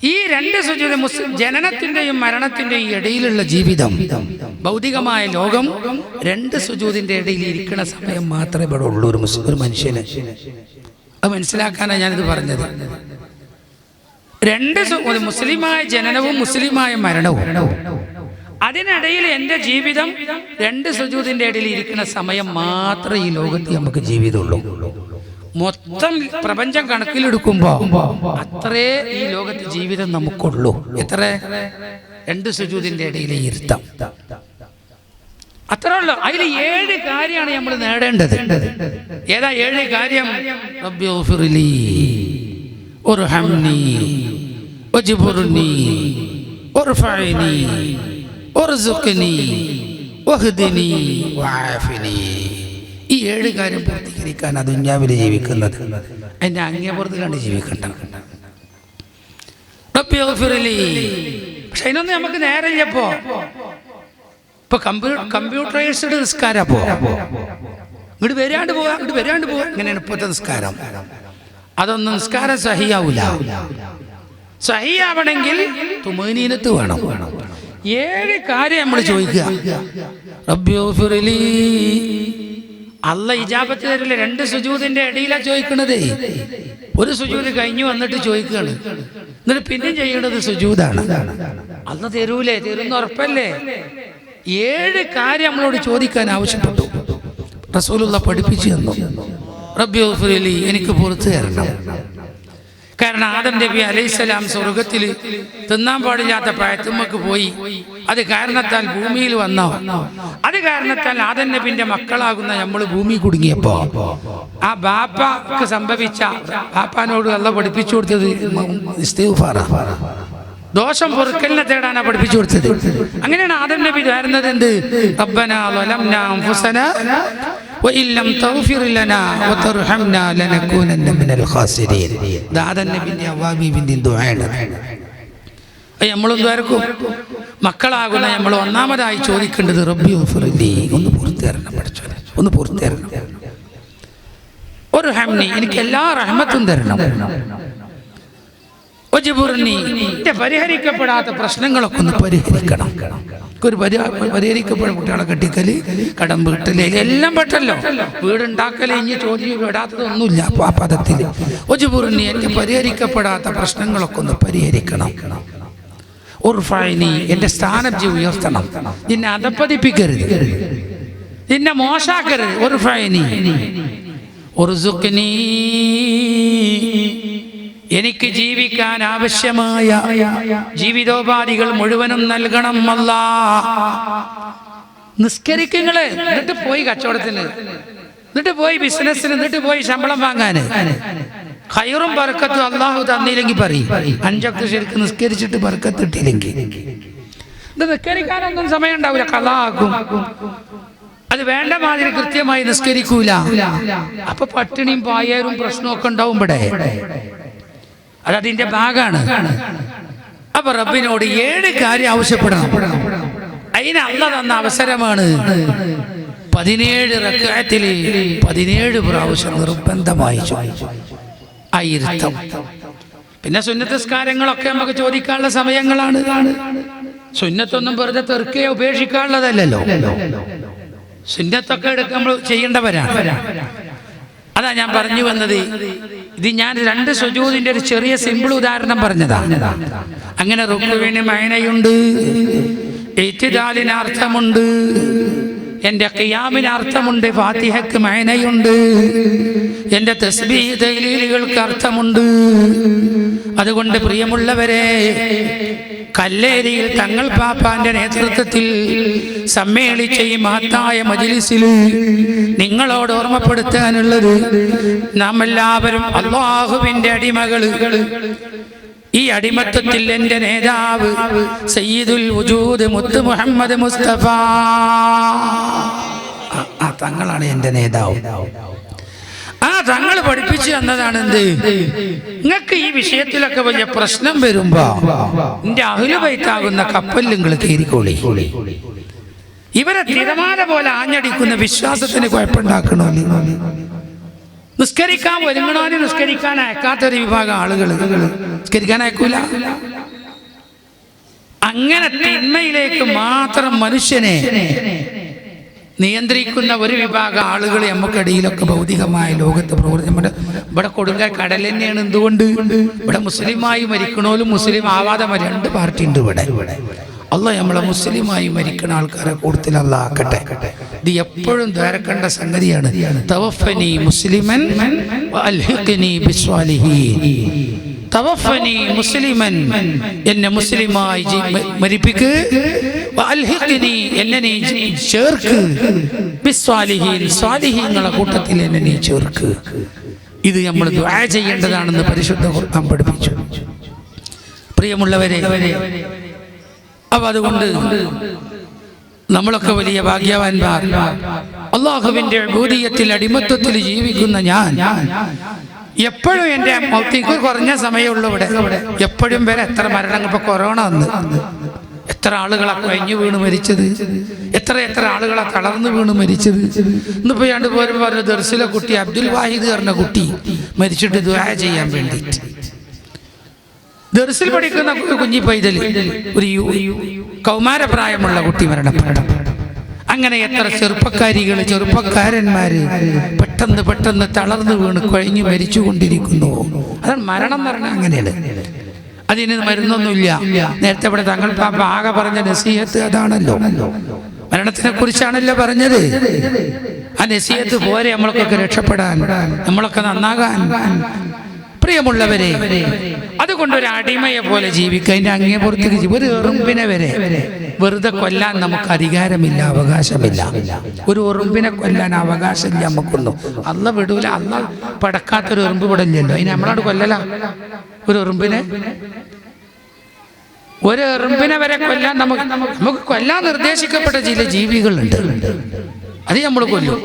ഈ 2 സുജൂദ് ജനനത്തിന്റെയും മരണത്തിന്റെയും ഇടയിലുള്ള ജീവിതം, ഭൗതികമായ ലോകം 2 സുജൂദിന്റെ ഇടയിൽ ഇരിക്കുന്ന സമയം മാത്രമേ ഇവിടെ ഉള്ളൂ ഒരു മനുഷ്യന്. അത് മനസ്സിലാക്കാനാണ് ഞാനിത് പറഞ്ഞത്. 2 മുസ്ലിമായ ജനനവും മുസ്ലിമായ മരണവും, അതിനിടയിൽ എൻ്റെ ജീവിതം 2 സുജൂദിന്റെ ഇടയിൽ ഇരിക്കുന്ന സമയം മാത്രമേ ഈ ലോകത്ത് നമുക്ക് ജീവിതമുള്ളൂ. മൊത്തം പ്രപഞ്ചം കണക്കിലെടുക്കുമ്പോ അത്രേ ഈ ലോകത്ത് ജീവിതം നമുക്കുള്ളൂ. എത്ര? 2 സുജൂദിന്റെ ഇടയിലെ ഇരുത്തം, അത്രേ ഉള്ളൂ. അതിൽ 7 കാര്യമാണ് നമ്മൾ നേടേണ്ടത്. ഏതാ 7 കാര്യം? റബ്ബിഗ്ഫിർലി വർഹംനി വജ്ബുർനി വർഫഅനി വർസുഖ്നി വഹ്ദിനി വആഫിനി. ഈ 7 കാര്യം പൂർത്തീകരിക്കാൻ ദുനിയാവിൽ ജീവിക്കുന്നത് അതിൻ്റെ അങ്ങേപ്പുറത്ത് കണ്ട് ജീവിക്കണ്ട. പക്ഷെ അതിനൊന്നും നമുക്ക് നേരമില്ലപ്പോ. ഇപ്പൊ കമ്പ്യൂട്ടറൈസ്ഡ് നിസ്കാരം ഇങ്ങോട്ട് വരാണ്ട് പോവാ ഇങ്ങനെയാണ് ഇപ്പോഴത്തെ നിസ്കാരം. അതൊന്നും നിസ്കാരം സഹിയാവൂല. സഹിയാവണമെങ്കിൽ തുമനീനത്ത് വേണം. 7 കാര്യം നമ്മൾ ചോദിക്കുക. റബ്ബിഗ്ഫിർലി, അല്ല ഇജാബത്ത് തരില്ല. 2 സുജൂദിന്റെ ഇടയിലാണ് ചോദിക്കണത്. ഒരു സുജൂദ് കഴിഞ്ഞു വന്നിട്ട് ചോദിക്കുകയാണ്, എന്നിട്ട് പിന്നെ ചെയ്യേണ്ടത് സുജൂദാണ്. അല്ല തരൂലേ? തരുന്ന ഉറപ്പല്ലേ? 7 കാര്യം നമ്മളോട് ചോദിക്കാൻ ആവശ്യപ്പെട്ടു. റസൂലുള്ളാഹി പഠിപ്പിച്ചു തന്നു. റബ്ബിഗ്ഫിർലി, എനിക്ക് പുറത്തു തരണം. കാരണം ആദം നബി അലൈഹിസ്സലാം സ്വർഗത്തിൽ തിന്നാൻ പാടില്ലാത്ത പഴത്തുമ്മക്ക് പോയി. അത് കാരണത്താൽ ഭൂമിയിൽ വന്നോ, അത് കാരണത്താൽ ആദം നബിന്റെ മക്കളാകുന്ന നമ്മൾ ഭൂമി കുടുങ്ങിയപ്പോ ആ ബാപ്പക്ക് സംഭവിച്ച, ബാപ്പാനോട് അല്ലാഹു പഠിപ്പിച്ചു കൊടുത്തത് ഇസ്തിഗ്ഫാറാ, ദോഷം പൊറുക്കലിനെ തേടാനാ പഠിപ്പിച്ചു കൊടുത്തത്. അങ്ങനെയാണ് ആദം നബി വരുന്നത്. എന്ത്? റബ്ബനാ ളലംനാ അൻഫുസനാ വഇൻ ലം തഗ്ഫിർ ലനാ വതർഹംനാ ലനകൂനന്ന മിനൽ ഖാസിരീൻ. ആദം നബിന്റെ ഹവ്വാ ബീവിന്റെ ദുആയാണ്. നമ്മളും ദ്വാരക്കും മക്കളാകുന്ന നമ്മൾ ഒന്നാമതായി ചോദിക്കേണ്ടത് റബ്ബിഗ്ഫിർലി, ഒന്ന് പുറത്തു തരണം പഠിച്ചോനെ, ഒന്ന് പുറത്തു തരണം. വർഹംനി, എനിക്ക് എല്ലാ റഹ്മത്തും തരണം. പരിഹരിക്കപ്പെടാത്ത പ്രശ്നങ്ങളൊക്കെ ഒന്ന് പരിഹരിക്കണം. ഒരു പരിഹരിക്കപ്പെടുന്ന കുട്ടികളെ കെട്ടിക്കല്, കടം വീട്ടല്, എല്ലാം പെട്ടല്ലോ. വീടുണ്ടാക്കല് ഇനി ചോദ്യം വിടാത്തതൊന്നുമില്ല ആ പദത്തിൽ. ഒജുബുർനി, എനിക്ക് പരിഹരിക്കപ്പെടാത്ത പ്രശ്നങ്ങളൊക്കെ ഒന്ന് പരിഹരിക്കണം. ഉർഫഅനി, എന്റെ സ്ഥാനം ഉയർത്തണം. നിന്നെ അധപ്പതിപ്പിക്കരുത്, നിന്നെ മോശാക്കരുത്. ഉർഫഅനി ഉർസുഖ്നി, എനിക്ക് ജീവിക്കാൻ ആവശ്യമായ ജീവിതോപാധികൾ മുഴുവനും നൽകണം അല്ലാഹ്. നിസ്കരിക്കുങ്ങള്, എന്നിട്ട് പോയി കച്ചവടത്തിന്, എന്നിട്ട് പോയി ബിസിനസ്സിന്, എന്നിട്ട് പോയി ശമ്പളം വാങ്ങാന്. ഖൈറും ബർക്കത്തും അല്ലാഹു തന്നില്ലെങ്കിൽ പറയും. 5 വക്ത് ശരിക്കും നിസ്കരിച്ചിട്ട് ബർക്കത്ത് ഇട്ടില്ലെങ്കിൽ ഇത് നിസ്കരിക്കാനൊന്നും സമയം ഉണ്ടാവില്ല, ഖളാക്കും. അത് വേണ്ട മാതിരി കൃത്യമായി നിസ്കരിക്കൂല. അപ്പൊ പട്ടിണിയും പായരും പ്രശ്നമൊക്കെ ഉണ്ടാവും ഇവിടെ. അതതിന്റെ ഭാഗമാണ്. അപ്പൊ റബ്ബിനോട് 7 കാര്യം ആവശ്യപ്പെടണം. അതിന് അല്ലാഹ് തന്ന അവസരമാണ് 17 റക്അത്തിൽ 17 പ്രാവശ്യം നിർബന്ധമായി ആയിരുത്തം. പിന്നെ സുന്നത്ത് നിസ്കാരങ്ങളൊക്കെ നമുക്ക് ചോദിക്കാനുള്ള സമയങ്ങളാണ്. സുന്നത്തൊന്നും വെറുതെ തെറുക്കുകയോ ഉപേക്ഷിക്കാനുള്ളതല്ലല്ലോ. സുന്നത്തൊക്കെ നമ്മൾ ചെയ്യേണ്ടവരാണ്. അതാ ഞാൻ പറഞ്ഞു വന്നത്. ഇത് ഞാൻ 2 സുജൂദിന്റെ ഒരു ചെറിയ സിമ്പിൾ ഉദാഹരണം പറഞ്ഞതാ. അങ്ങനെ റുക്കുവിന് മഅനയുണ്ട്, ഇഅ്തിദാലിന് അർത്ഥമുണ്ട്, എൻ്റെ ഖിയാമിന് അർത്ഥമുണ്ട്, ഫാത്തിഹയ്ക്ക് മഅനയുണ്ട്, എൻ്റെ തസ്ബീഹ് തഹ്ലീലുകൾക്ക് അർത്ഥമുണ്ട്. അതുകൊണ്ട് പ്രിയമുള്ളവരെ, കല്ലേരിയിൽ തങ്ങൾ പാപ്പാന്റെ നേതൃത്വത്തിൽ സമ്മേളിച്ച ഈ മഹത്തായ മജ്‌ലിസിൽ നിങ്ങളോട് ഓർമ്മപ്പെടുത്താനുള്ളത്, നാം എല്ലാവരും അല്ലാഹുവിൻ്റെ അടിമകൾ. ഈ അടിമത്വത്തിൽ എൻ്റെ നേതാവ് സയ്യിദുൽ വജൂദ് മുത്ത് മുഹമ്മദ് മുസ്തഫ തങ്ങളാണ് എൻ്റെ നേതാവ്. ആ തങ്ങൾ പഠിപ്പിച്ചു തന്നതാണ് എന്ത്, നിങ്ങൾക്ക് ഈ വിഷയത്തിലൊക്കെ വലിയ പ്രശ്നം വരുമ്പോ എന്റെ അഹ്ലു ബൈത്താകുന്ന കപ്പലിൽ നിങ്ങൾ കയറിക്കോളി. ഇവരെ തിരമാല പോലെ ആഞ്ഞടിക്കുന്ന വിശ്വാസത്തിന് കുഴപ്പമുണ്ടാക്കണമല്ലോ. നിസ്കരിക്കാൻ ഒരുങ്ങണോന് നിസ്കരിക്കാൻ അയക്കാത്തൊരു വിഭാഗം ആളുകൾ നിസ്കരിക്കാൻ അയക്കൂല. അങ്ങനെ തിന്മയിലേക്ക് മാത്രം മനുഷ്യനെ നിയന്ത്രിക്കുന്ന ഒരു വിഭാഗം ആളുകൾ നമുക്കിടയിലൊക്കെ ഭൗതികമായ ലോകത്ത് പ്രവർത്തിക്കുന്നുണ്ട്. ഇവിടെ കൊടുങ്കാൽ കടൽ തന്നെയാണ്. എന്തുകൊണ്ട്? ഇവിടെ മുസ്ലിമായി മരിക്കണോലും മുസ്ലിം ആവാതെ 2 പാർട്ടി ഉണ്ട് ഇവിടെ. അള്ളാഹ് നമ്മളെ മുസ്ലിമായി മരിക്കുന്ന ആൾക്കാരെ കൂടുതൽ അള്ളാഹ് ആക്കട്ടെ. ഇത് എപ്പോഴും ദ്വാരക്കേണ്ട സംഗതിയാണ്. തവഫനി മുസ്ലിമൻ വഅൽഹിഖ്നി ബിസ്വാലിഹീൻ. തവഫനി മുസ്ലിമൻ, എന്നെ മുസ്ലിമായി മരിപ്പിക്ക്, വഅൽഹിഖ്നി, എന്നെ നീ ചേർക്ക്, ബിസ്വാലിഹീൻ, സ്വാലിഹീങ്ങളുടെ കൂട്ടത്തിൽ എന്നെ നീ ചേർക്ക്. ഇത് നമ്മൾ ദുആ ചെയ്യേണ്ടതാണെന്ന് പരിശുദ്ധ ഖുർആൻ പഠിപ്പിച്ചു. പ്രിയമുള്ളവരെ, അപ്പൊ അതുകൊണ്ട് നമ്മളൊക്കെ വലിയ ഭാഗ്യവാന്മാർ. അല്ലാഹുവിന്റെ ഉബൂദിയത്തിൽ അടിമത്വത്തിൽ ജീവിക്കുന്ന ഞാൻ എപ്പോഴും എൻ്റെ മൗത്തിക്ക് കുറഞ്ഞ സമയമുള്ളൂ ഇവിടെ. എപ്പോഴും വരെ എത്ര മരണങ്ങൾ. ഇപ്പൊ കൊറോണ വന്ന് എത്ര ആളുകളാണ് കഴിഞ്ഞു വീണ് മരിച്ചത്, എത്ര ആളുകളാ തളർന്നു വീണ് മരിച്ചത്. ഇന്നിപ്പോ പോലും പറഞ്ഞു ദർസിലെ കുട്ടി അബ്ദുൽ വാഹിദ് പറഞ്ഞ കുട്ടി മരിച്ചിട്ട് ദുആ ചെയ്യാൻ വേണ്ടിയിട്ട് ദർസിൽ പഠിക്കുന്ന കുഞ്ഞി പൈതൽ, ഒരു കൗമാരപ്രായമുള്ള കുട്ടി മരണപ്പെട്ടു. അങ്ങനെ എത്ര ചെറുപ്പക്കാരന്മാര് പെട്ടെന്ന് തളർന്നു വീണ് കഴിഞ്ഞു മരിച്ചുകൊണ്ടിരിക്കുന്നു. അതാണ് മരണം എന്ന് പറഞ്ഞാൽ. അങ്ങനെയാണ്. അതിന് മരുന്നൊന്നുമില്ല. നേരത്തെ ഇവിടെ തങ്ങൾ പാപ്പ ആകെ പറഞ്ഞ നസീഹത്ത് അതാണല്ലോ. മരണത്തിനെ കുറിച്ചാണല്ലോ പറഞ്ഞത്. ആ നസീഹത്ത് പോരെ നമ്മളൊക്കെ രക്ഷപ്പെടാൻ, നമ്മളൊക്കെ നന്നാകാൻ. പ്രിയമുള്ളവരെ, അതുകൊണ്ട് ഒരു അടിമയെ പോലെ ജീവിക്കുക. അതിന്റെ അങ്ങേപ്പുറത്തേക്ക് ഒരു എറുമ്പിനെ വരെ വെറുതെ കൊല്ലാൻ നമുക്ക് അധികാരമില്ല, അവകാശമില്ല. ഒരു എറുമ്പിനെ കൊല്ലാൻ അവകാശമില്ല നമുക്കൊന്നും. അള്ളാഹ് വിടൂല. അള്ളാഹ് പടക്കാത്തൊരു എറുമ്പ് വിടല്ലല്ലോ. അതിന് നമ്മളോട് കൊല്ലല. ഒരു എറുമ്പിനെ വരെ കൊല്ലാൻ നമുക്ക് കൊല്ലാൻ നിർദ്ദേശിക്കപ്പെട്ട ചില ജീവികളുണ്ട്. അത് നമ്മൾ കൊല്ലും.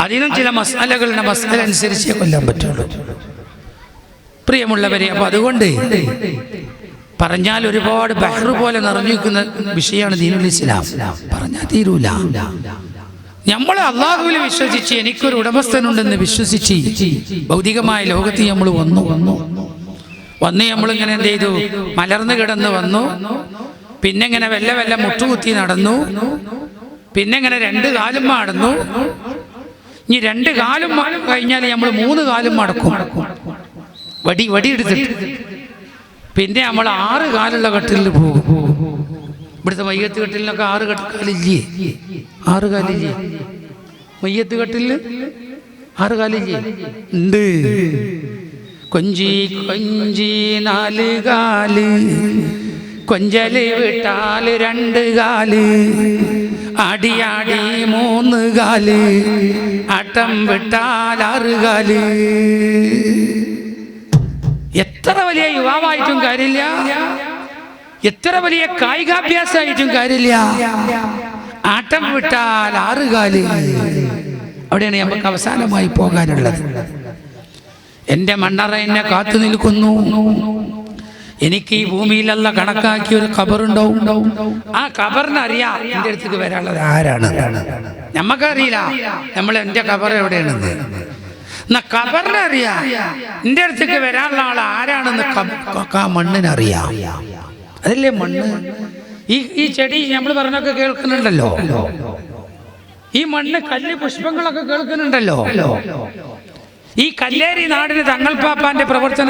അതിനും ചില മസാലകളുടെ മസാല അനുസരിച്ചേ കൊല്ലാൻ പറ്റുള്ളൂ. പ്രിയമുള്ളവരെ, അപ്പൊ അതുകൊണ്ട് പറഞ്ഞാൽ ഒരുപാട് ബഹ്റ് പോലെ നിറഞ്ഞിരിക്കുന്ന വിഷയമാണ് ദീനുൽ ഇസ്ലാം. പറഞ്ഞാൽ തീരൂല. നമ്മൾ അള്ളാഹുവിൽ വിശ്വസിച്ച് എനിക്കൊരു ഉടമസ്ഥനുണ്ടെന്ന് വിശ്വസിച്ച് ഭൗതികമായ ലോകത്ത് നമ്മൾ വന്നു നമ്മളിങ്ങനെ എന്ത് ചെയ്തു? മലർന്നു കിടന്ന് വന്നു. പിന്നെ ഇങ്ങനെ വെല്ല മുട്ടുകുത്തി നടന്നു. പിന്നെ ഇങ്ങനെ 2 കാലും മാടുന്നു. ഇനി 2 കാലും കഴിഞ്ഞാൽ നമ്മൾ 3 കാലും മടക്കും, വടി എടുത്തിട്ട്. പിന്നെ നമ്മൾ 6 കാലുള്ള കട്ടിലിൽ പോകും. ഇവിടുത്തെ മയ്യത്ത് കട്ടിലിനൊക്കെ 6 കാലില്ലേ? 6 കാലില്ലേ? മയ്യത്ത് കട്ടിലിൽ 6 കാലില്ലേ? ഉണ്ട്. കൊഞ്ചി 4 കാല്, കൊഞ്ചല് വിട്ടാൽ 2 കാല്, ആടി 3 കാല്, ആട്ടം വിട്ടാൽ 6 കാല്. എത്ര വലിയ യുവാവായിട്ടും കാര്യമില്ല, എത്ര വലിയ കായികാഭ്യാസമായിട്ടും കാര്യമില്ല. ആട്ടം വിട്ടാൽ 6 കാല്. അവിടെയാണ് നമുക്ക് അവസാനമായി പോകാനുള്ളത്. എൻ്റെ മണ്ണറ എന്നെ കാത്തു നിൽക്കുന്നു. എനിക്ക് ഈ ഭൂമിയിലല്ല കണക്കാക്കി ഒരു ഖബറുണ്ടാവും. ആ ഖബറിനറിയാം എൻ്റെ അടുത്തേക്ക് വരാനുള്ളത് ആരാണ്. നമ്മക്കറിയില്ല എൻ്റെ ഖബർ എവിടെയാണെന്ന്. എന്നാ ഖബറിനറിയാം എന്റെ അടുത്തേക്ക് വരാനുള്ള ആൾ ആരാണെന്ന് മണ്ണിനറിയാം. അതല്ലേ മണ്ണ്. ഈ ചെടി നമ്മൾ പറഞ്ഞൊക്കെ കേൾക്കുന്നുണ്ടല്ലോ, ഈ മണ്ണ് കല്ല് പുഷ്പങ്ങളൊക്കെ കേൾക്കുന്നുണ്ടല്ലോ. ഈ കല്ലേരി നാടിന് തങ്ങൾ പാപ്പാന്റെ പ്രവർത്തന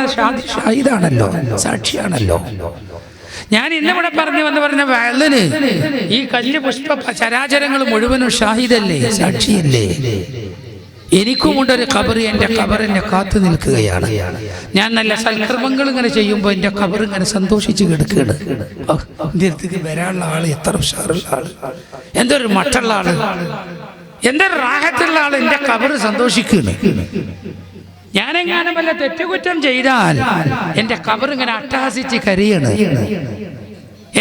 ഷാഹിദാണല്ലോ, സാക്ഷിയാണല്ലോ. ഞാൻ ഇന്നിവിടെ പറഞ്ഞ വയലിന് ഈ കല്ല് പുഷ്പ ചരാചരങ്ങൾ മുഴുവനും ഷാഹിദല്ലേ, സാക്ഷിയല്ലേ. എനിക്കുമുണ്ടൊരു ഖബർ, എൻ്റെ ഖബർ എന്നെ കാത്തു നിൽക്കുകയാണ്. ഞാൻ നല്ല സൽക്കർമ്മങ്ങൾ ഇങ്ങനെ ചെയ്യുമ്പോൾ എൻ്റെ ഖബർ ഇങ്ങനെ സന്തോഷിച്ച് കിടക്കുകയാണ്. എൻ്റെ അടുത്തേക്ക് വരാനുള്ള ആള് എത്ര ഉഷാറുള്ള ആള്, എന്തൊരു മട്ടുള്ള ആള്, എന്തൊരു റാഹത്തുള്ള ആള്. എൻ്റെ ഖബർ സന്തോഷിക്കുകയാണ്. ഞാനെങ്ങാനും വല്ല തെറ്റുകുറ്റം ചെയ്താൽ എൻ്റെ ഖബർ ഇങ്ങനെ അട്ടഹസിച്ച് കരയാണ്,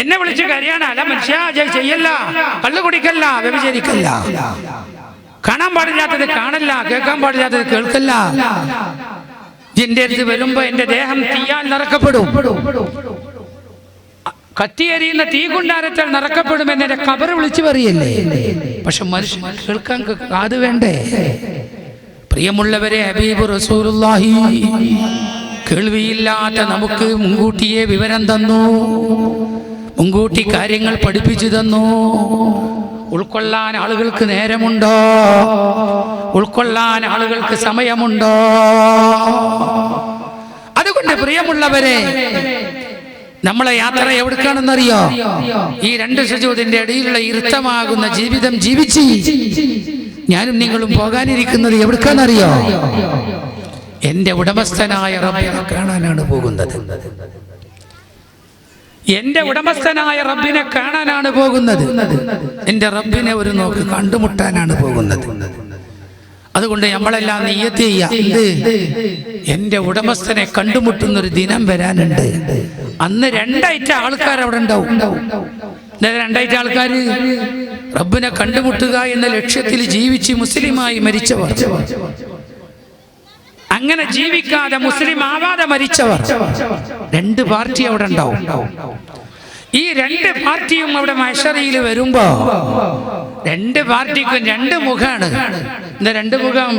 എന്നെ വിളിച്ച് കരയാണ്. അല്ല മനുഷ്യ ചെയ്യല്ല, കള്ളു കുടിക്കല്ല, വ്യഭിചരിക്കല്ല, കാണാൻ പാടില്ലാത്തത് കാണല്ല, കേൾക്കാൻ പാടില്ലാത്തത് കേൾക്കല്ല. എന്റെ അടുത്ത് വരുമ്പോ എന്റെ ദേഹം തീയാൽ നിറക്കപ്പെടും, കത്തിയെരിയുന്ന തീ കുണ്ടാരത്താൽ നിറക്കപ്പെടുമെന്ന് എന്റെ ഖബർ വിളിച്ചു പറയല്ലേ. പക്ഷെ മനുഷ്യൻ കേൾക്കാൻ കാത് വേണ്ടേ? പ്രിയമുള്ളവരെ, ഹബീബ് റസൂലുള്ളാഹി കേൾവിയില്ലാത്ത നമുക്ക് മുൻകൂട്ടിയെ വിവരം തന്നു, മുൻകൂട്ടി കാര്യങ്ങൾ പഠിപ്പിച്ചു തന്നു. ഉൾക്കൊള്ളാൻ ആളുകൾക്ക് നേരമുണ്ടോ? ഉൾക്കൊള്ളാൻ ആളുകൾക്ക് സമയമുണ്ടോ? അതുകൊണ്ട് പ്രിയമുള്ളവരെ, നമ്മളെ യാത്ര എവിടേക്കാണെന്നറിയോ? ഈ രണ്ട് സുജൂദിന്റെ ഇടയിലുള്ള ഇരുത്തമാകുന്ന ജീവിതം ജീവിച്ച് ഞാനും നിങ്ങളും പോകാനിരിക്കുന്നത് എവിടേക്കാണെന്നറിയോ? എന്റെ ഉടമസ്ഥനായ റബ്ബിനെ കാണാനാണ് പോകുന്നത്. എന്റെ ഉടമസ്ഥനായ റബ്ബിനെ കാണാനാണ് പോകുന്നത്. എന്റെ റബ്ബിനെ ഒരു നോക്ക് കണ്ടുമുട്ടാനാണ് പോകുന്നത്. അതുകൊണ്ട് നമ്മളെല്ലാം നിയ്യത്ത് ചെയ്യാം. എന്റെ ഉടമസ്ഥനെ കണ്ടുമുട്ടുന്നൊരു ദിനം വരാനുണ്ട്. അന്ന് രണ്ടായിട്ട് ആൾക്കാർ അവിടെ ഉണ്ടാവും. രണ്ടായിട്ട് ആൾക്കാർ റബ്ബിനെ കണ്ടുമുട്ടുക എന്ന ലക്ഷ്യത്തിൽ ജീവിച്ച് മുസ്ലിമായി മരിച്ചവർ, അങ്ങനെ ജീവിക്കാതെ മുസ്ലിം ആവാതെ മരിച്ചവർ, രണ്ട് പാർട്ടി അവിടെ ഉണ്ടാവും. ഈ രണ്ട് പാർട്ടിയും അവിടെ മഹ്ശറിയിൽ വരുമ്പോ രണ്ട് പാർട്ടിക്കും രണ്ട് മുഖാണ്. എന്താ രണ്ട് മുഖം?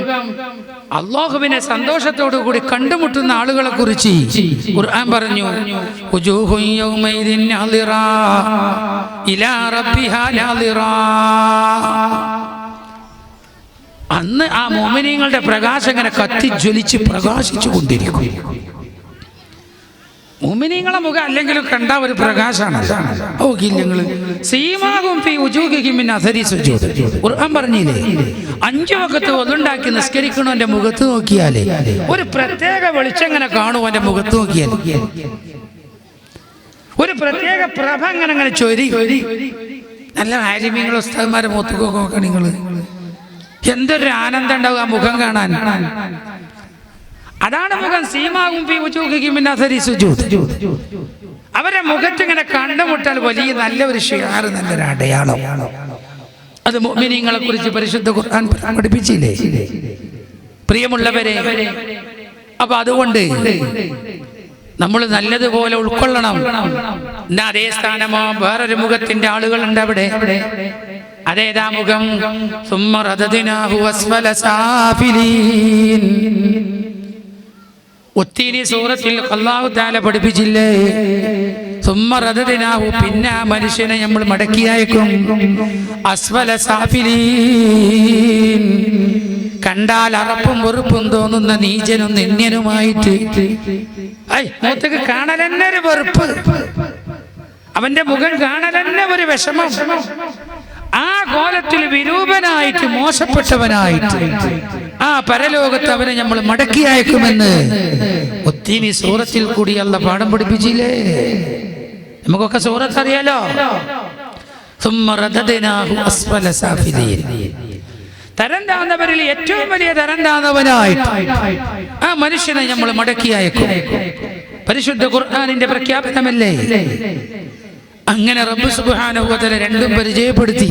അല്ലാഹുവിനെ സന്തോഷത്തോടു കൂടി കണ്ടുമുട്ടുന്ന ആളുകളെ കുറിച്ച് ഖുർആൻ പറഞ്ഞു, വുജൂഹുൻ യൗമൈദിൻ നാളിറാ ഇലാ റബ്ബിഹാ നാളിറാ. അന്ന് ആ മുഅ്മിനീങ്ങളുടെ പ്രകാശം ഇങ്ങനെ കത്തിജ്വലിച്ച് പ്രകാശിച്ചു കൊണ്ടിരിക്കും. മുഅ്മിനീങ്ങളെ മുഖം അല്ലെങ്കിലും കണ്ട ഒരു പ്രകാശമാണ്. ഖുർആൻ പറഞ്ഞില്ലേ, 5 വഖത്ത് ഒന്നുണ്ടാക്കി നിസ്കരിക്കണവന്റെ മുഖത്ത് നോക്കിയാലേ ഒരു പ്രത്യേക വെളിച്ചം ഇങ്ങനെ കാണും. അവന്റെ മുഖത്ത് നോക്കിയാൽ ഒരു പ്രത്യേക പ്രഭ അങ്ങനെ ചൊരി. നല്ല ആലിമീങ്ങൾ ഉസ്താദ്മാരെ മുഖത്തൊക്കെ നോക്കാം നിങ്ങള്, എന്തൊരു ആനന്ദം ഉണ്ടാവും ആ മുഖം കാണാൻ. അതാണ് മുഖം. സീമാകും ഫീ വുജൂഹിഹിം മിൻ അസരി സുജൂദ്. അവരെ മുഖത്ത് ഇങ്ങനെ കണ്ടുമുട്ടാൽ വലിയ നല്ലൊരു ഷിയാർ, നല്ലൊരു അടയാളം. അത് മുഅ്മിനീങ്ങളെ കുറിച്ച് പരിശുദ്ധ ഖുർആൻ പഠിപ്പിച്ചില്ലേ പ്രിയമുള്ളവരെ? അപ്പൊ അതുകൊണ്ട് നമ്മൾ നല്ലതുപോലെ ഉൾക്കൊള്ളണം. എന്നാ അതേ സ്ഥാനമോ വേറൊരു മുഖത്തിന്റെ ആളുകളുണ്ട് അവിടെ. അതേതാ മുഖം? സുമ്മ റദദ്നാഹു അസ്ഫല സാഫിലീൻ. ഒത്തിരി സൂറത്തിൽ അല്ലാഹു തആല പഠിപ്പിച്ചില്ലേ, സുമ്മ റദദ്നാഹു, പിന്നെ ആ മനുഷ്യനെ നമ്മൾ മടക്കി അയക്കും, അസ്ഫല സാഫിലീൻ, കണ്ടാൽ അറപ്പും വെറുപ്പും തോന്നുന്ന നീചനും നിന്യനുമായിട്ട്. മൂത്തക്ക് കാണലെന്നെ ഒരു വെറുപ്പ്, അവന്റെ മുഖം കാണലെന്നെ ഒരു വിഷമം. ആ കോലത്തിൽ വിരൂപനായിട്ട് മോശപ്പെട്ടവനായിട്ട് ആ പരലോകത്ത് അവനെ നമ്മൾ മടക്കി അയക്കുമെന്ന് ഒത്തിരി സൂറത്തിൽ കൂടി അല്ലാഹു പാഠം പഠിപ്പിച്ചില്ലേ? നമുക്കൊക്കെ സൂറത്ത് അറിയാലോ. സുമ്മ റദദ്നാഹു അസ്ഫല സാഫിലീൻ. തരം താഴ്ന്നവരിൽ ഏറ്റവും വലിയ തരം താഴ്ന്നവനായിട്ട് ആ മനുഷ്യനെ നമ്മൾ മടക്കി അയക്കും. പരിശുദ്ധ ഖുർആനിന്റെ പ്രഖ്യാപനമല്ലേ? അങ്ങനെ റബ്ബ് സുബ്ഹാനഹു വ തആല രണ്ടും പരിചയപ്പെടുത്തി.